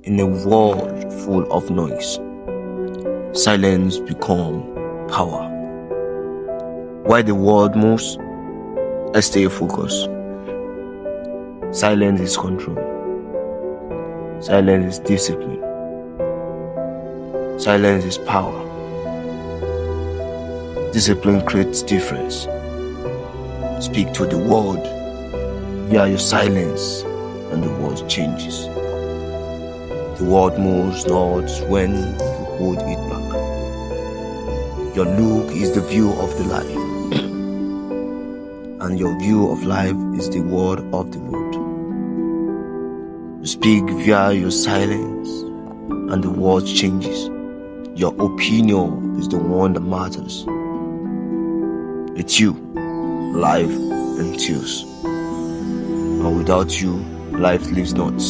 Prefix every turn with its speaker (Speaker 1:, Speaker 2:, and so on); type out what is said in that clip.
Speaker 1: In a world full of noise, silence becomes power. While the world moves, I stay focused. Silence is control. Silence is discipline. Silence is power. Discipline creates difference. Speak to the world via your silence, and the world changes. The world moves not when you hold it back. Your look is the view of the life, and your view of life is the word of the world. You speak via your silence, and the world changes. Your opinion is the one that matters. It's you, life entails. And without you, life lives not.